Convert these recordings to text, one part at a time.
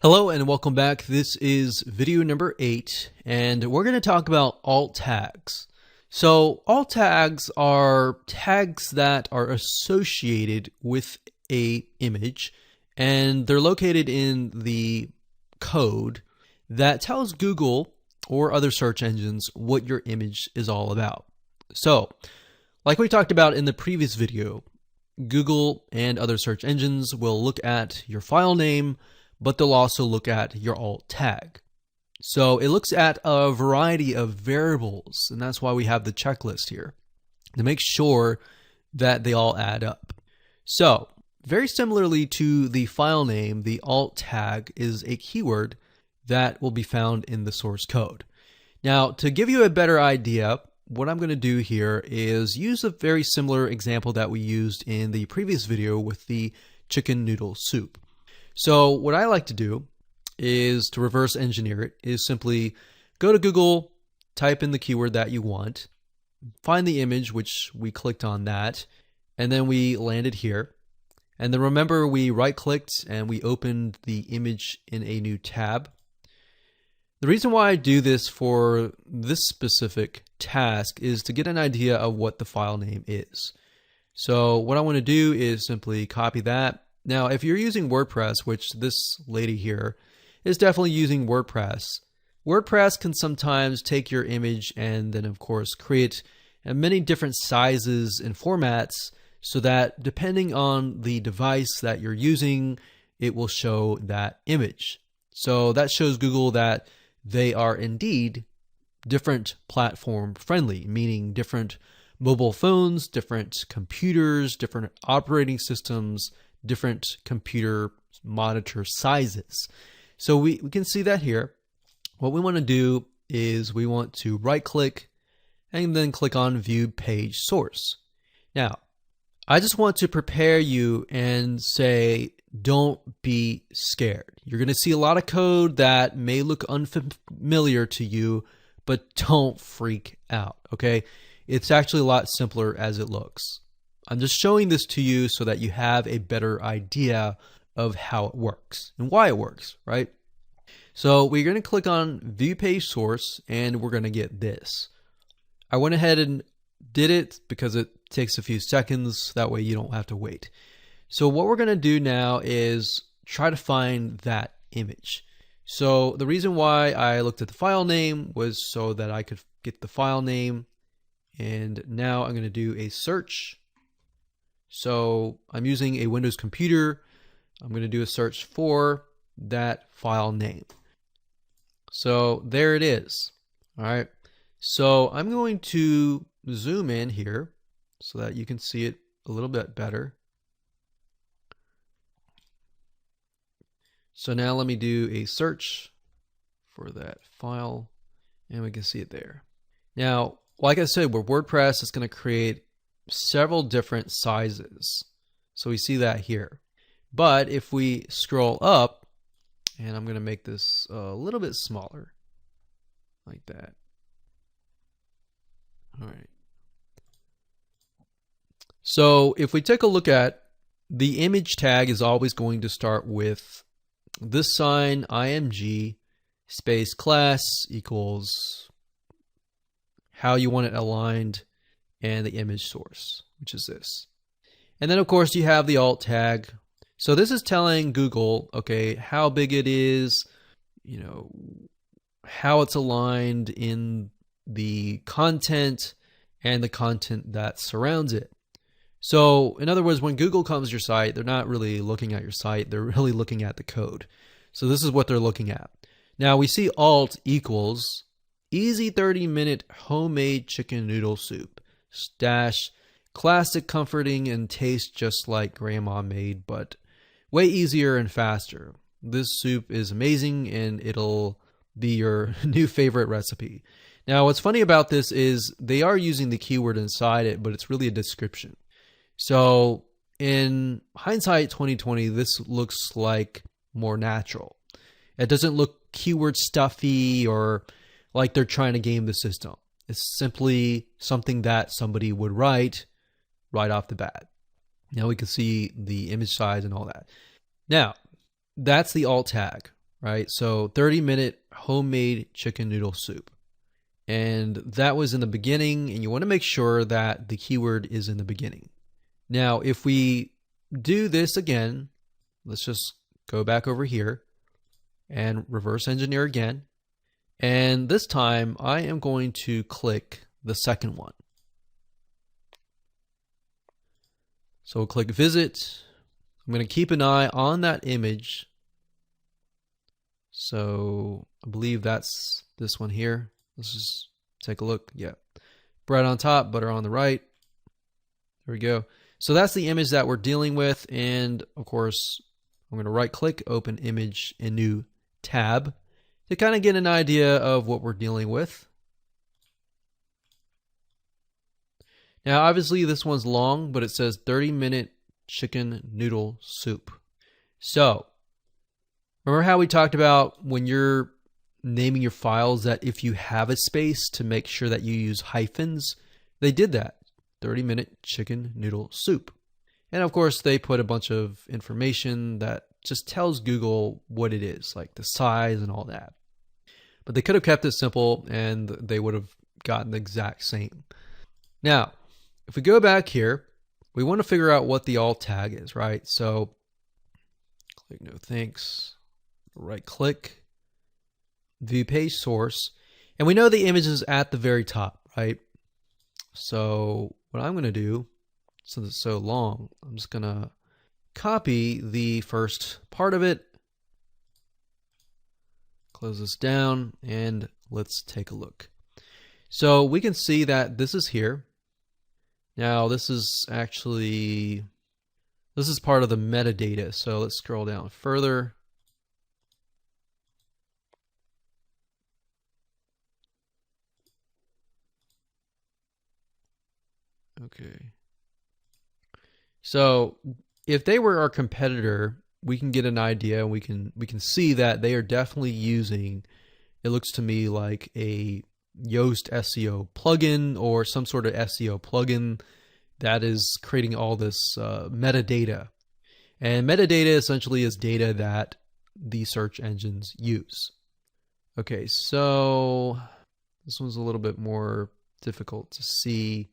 Hello and welcome back. This is video number 8 and we're going to talk about alt tags. So alt tags are tags that are associated with a image and they're located in the code that tells Google or other search engines what your image is all about. So like we talked about in the previous video, Google and other search engines will look at your file name, but they'll also look at your alt tag. So it looks at a variety of variables, and that's why we have the checklist here to make sure that they all add up. So very similarly to the file name, the alt tag is a keyword that will be found in the source code. Now, to give you a better idea, what I'm going to do here is use a very similar example that we used in the previous video with the chicken noodle soup. So what I like to do is to reverse engineer it, is simply go to Google, type in the keyword that you want, find the image, which we clicked on that, and then we landed here. And then remember, we right-clicked and we opened the image in a new tab. The reason why I do this for this specific task is to get an idea of what the file name is. So what I want to do is simply copy that. Now, if you're using WordPress, which this lady here is definitely using WordPress, WordPress can sometimes take your image and then, of course, create many different sizes and formats so that depending on the device that you're using, it will show that image. So that shows Google that they are indeed different platform friendly, meaning different mobile phones, different computers, different operating systems, different computer monitor sizes. So we can see that here. What we want to do is we want to right click and then click on view page source. Now, I just want to prepare you and say, don't be scared. You're going to see a lot of code that may look unfamiliar to you, but don't freak out, okay? It's actually a lot simpler as it looks. I'm just showing this to you so that you have a better idea of how it works and why it works, right? So we're going to click on view page source and we're going to get this. I went ahead and did it because it takes a few seconds. That way you don't have to wait. So what we're going to do now is try to find that image. So the reason why I looked at the file name was so that I could get the file name. And now I'm going to do a search. So I'm using a Windows computer. I'm going to do a search for that file name. So there it is. All right. So I'm going to zoom in here so that you can see it a little bit better. So now let me do a search for that file and we can see it there. Now, like I said, with WordPress, it's going to create several different sizes. So we see that here. But if we scroll up, and I'm going to make this a little bit smaller, like that. All right. So if we take a look at the image tag is always going to start with this sign, img space class equals how you want it aligned and the image source, which is this. And then of course you have the alt tag. So this is telling Google, okay, how big it is, you know, how it's aligned in the content and the content that surrounds it. So in other words, when Google comes to your site, they're not really looking at your site, they're really looking at the code. So this is what they're looking at. Now we see alt equals easy 30-minute homemade chicken noodle soup. Stash, classic, comforting, and tastes just like grandma made, but way easier and faster. This soup is amazing and it'll be your new favorite recipe. Now, what's funny about this is they are using the keyword inside it, but it's really a description. So in hindsight 2020, this looks like more natural. It doesn't look keyword stuffy or like they're trying to game the system. It's simply something that somebody would write right off the bat. Now we can see the image size and all that. Now, that's the alt tag, right? So 30-minute homemade chicken noodle soup. And that was in the beginning, and you want to make sure that the keyword is in the beginning. Now, if we do this again, let's just go back over here and reverse engineer again. And this time I am going to click the second one. So we'll click visit. I'm going to keep an eye on that image. So I believe that's this one here. Let's just take a look. Yeah. Bread on top, butter on the right. There we go. So that's the image that we're dealing with. And of course, I'm going to right click, open image in new tab to kind of get an idea of what we're dealing with. Now, obviously this one's long, but it says 30-minute chicken noodle soup. So remember how we talked about when you're naming your files that if you have a space to make sure that you use hyphens, they did that. 30-minute chicken noodle soup. And of course, they put a bunch of information that just tells Google what it is, like the size and all that. But they could have kept it simple and they would have gotten the exact same. Now, if we go back here, we want to figure out what the alt tag is, right? So click no thanks, right click, view page source, and we know the image is at the very top, right? So what I'm going to do, since it's so long, I'm just going to copy the first part of it, close this down, and let's take a look. So we can see that this is here. Now this is part of the metadata. So let's scroll down further. Okay. So if they were our competitor, we can get an idea, and we can see that they are definitely using, it looks to me like a Yoast SEO plugin or some sort of SEO plugin that is creating all this metadata. And metadata essentially is data that the search engines use. Okay, so this one's a little bit more difficult to see.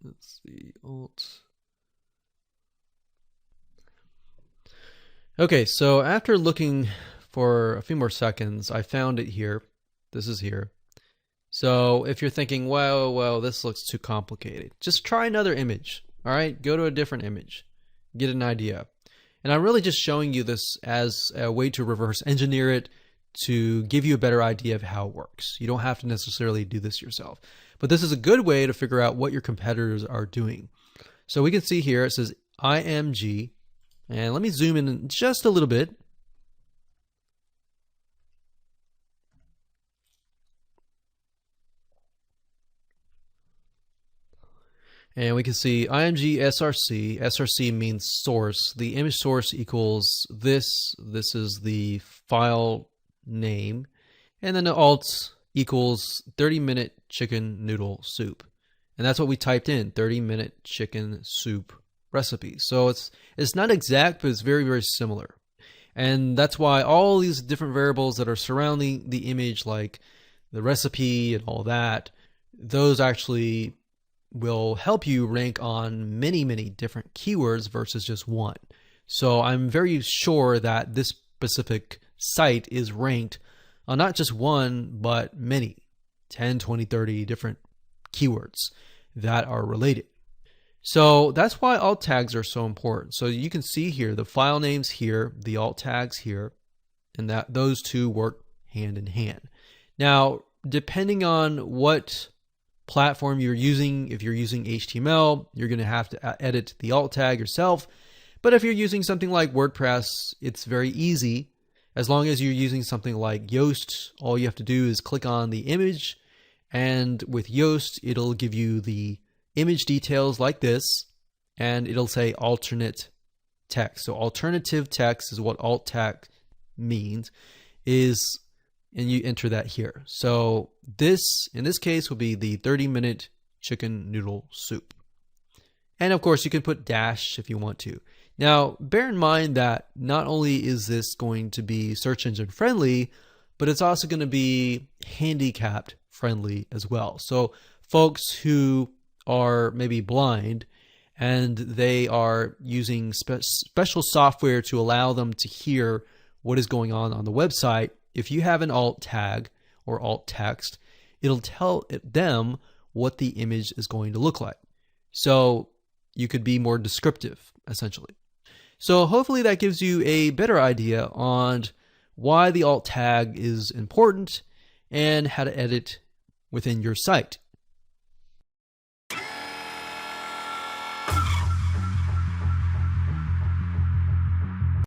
Let's see, alt. Okay, so after looking for a few more seconds, I found it here. This is here. So if you're thinking, well, this looks too complicated, just try another image. All right, go to a different image, get an idea. And I'm really just showing you this as a way to reverse engineer it to give you a better idea of how it works. You don't have to necessarily do this yourself, but this is a good way to figure out what your competitors are doing. So we can see here, it says IMG, and let me zoom in just a little bit. And we can see IMG SRC. SRC means source. The image source equals this. This is the file name. And then the alt equals 30-minute chicken noodle soup. And that's what we typed in, 30-minute chicken soup recipe. So it's not exact, but it's very, very similar. And that's why all these different variables that are surrounding the image, like the recipe and all that, those actually will help you rank on many, many different keywords versus just one. So I'm very sure that this specific site is ranked on not just one, but many, 10, 20, 30 different keywords that are related. So that's why alt tags are so important. So you can see here, the file names here, the alt tags here, and that those two work hand in hand. Now, depending on what platform you're using, if you're using HTML, you're going to have to edit the alt tag yourself. But if you're using something like WordPress, it's very easy. As long as you're using something like Yoast, all you have to do is click on the image, and with Yoast, it'll give you the image details like this, and it'll say alternate text. So alternative text is what alt tag means, and you enter that here. So this, in this case, will be the 30-minute chicken noodle soup. And of course, you can put dash if you want to. Now, bear in mind that not only is this going to be search engine friendly, but it's also going to be handicapped friendly as well. So folks who are maybe blind and they are using special software to allow them to hear what is going on the website, if you have an alt tag or alt text, it'll tell them what the image is going to look like. So you could be more descriptive, essentially. So hopefully that gives you a better idea on why the alt tag is important and how to edit within your site.